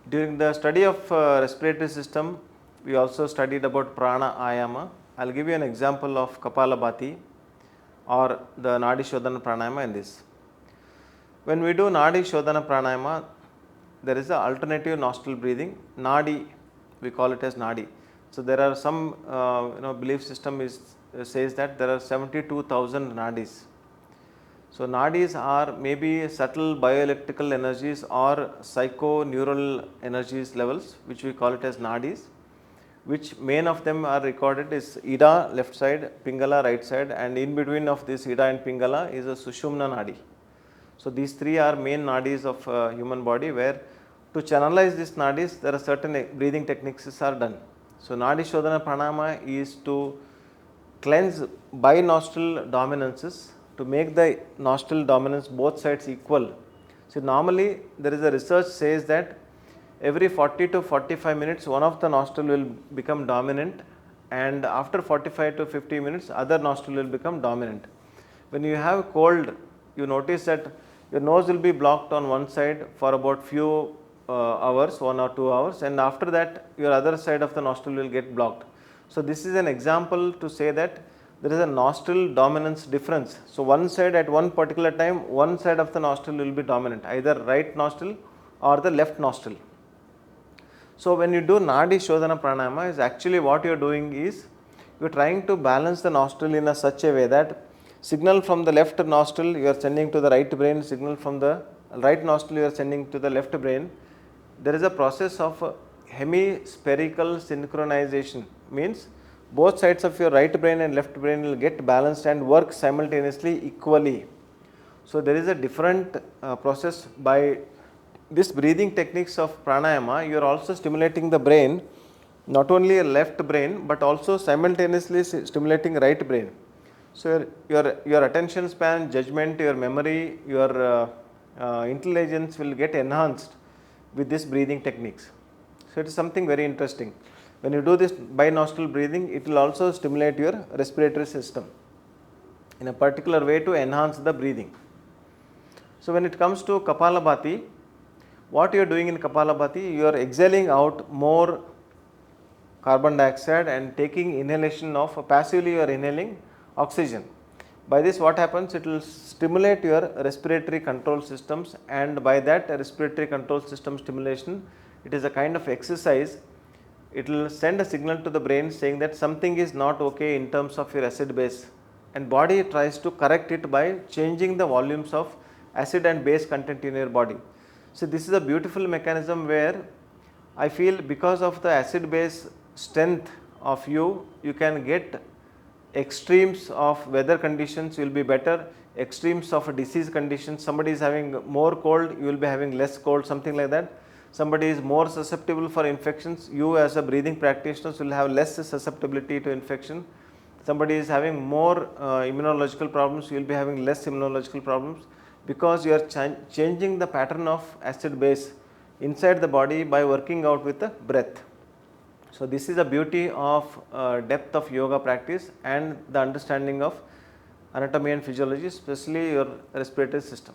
During the study of respiratory system, we also studied about prana ayama. I will give you an example of Kapalabhati or the Nadi Shodhana pranayama in this. When we do Nadi Shodhana pranayama, there is an alternative nostril breathing. Nadi, we call it as Nadi. So there are some belief system says that there are 72,000 nadis. So nadis are maybe subtle bioelectrical energies or psychoneural energies levels, which we call it as nadis, which main of them are recorded is Ida left side, Pingala right side, and in between of this Ida and Pingala is a Sushumna nadi. So these three are main nadis of human body, where to channelize these nadis there are certain breathing techniques are done. So Nadi Shodhana pranayama is to cleanse by nostril dominances, to make the nostril dominance both sides equal. So normally there is a research says that every 40 to 45 minutes one of the nostril will become dominant, and after 45 to 50 minutes other nostril will become dominant. When you have cold, you notice that your nose will be blocked on one side for about few hours, 1 or 2 hours, and after that your other side of the nostril will get blocked. So this is an example to say that there is a nostril dominance difference. So one side at one particular time, one side of the nostril will be dominant, either right nostril or the left nostril. So when you do Nadi Shodhana pranayama, is actually what you are doing is you are trying to balance the nostril in such a way that signal from the left nostril you are sending to the right brain, signal from the right nostril you are sending to the left brain. There is a process of hemispherical synchronization, means both sides of your right brain and left brain will get balanced and work simultaneously equally. So there is a different process. By this breathing techniques of pranayama, you are also stimulating the brain, not only your left brain but also simultaneously stimulating right brain. So your attention span, judgment, your memory, your intelligence will get enhanced with this breathing techniques. So it is something very interesting. When you do this by nostril breathing, it will also stimulate your respiratory system in a particular way to enhance the breathing. So when it comes to Kapalabhati, what you are doing in Kapalabhati, you are exhaling out more carbon dioxide and taking inhalation of, passively you are inhaling oxygen. By this what happens, it will stimulate your respiratory control systems, and by that respiratory control system stimulation, it is a kind of exercise. It will send a signal to the brain saying that something is not okay in terms of your acid base, and body tries to correct it by changing the volumes of acid and base content in your body. So this is a beautiful mechanism where I feel because of the acid base strength of you can get extremes of weather conditions, you will be better, extremes of disease conditions, somebody is having more cold, you will be having less cold, something like that. Somebody is more susceptible for infections, you as a breathing practitioner will have less susceptibility to infection. Somebody is having more immunological problems, you will be having less immunological problems, because you are changing the pattern of acid base inside the body by working out with the breath. So this is the beauty of depth of yoga practice and the understanding of anatomy and physiology, especially your respiratory system.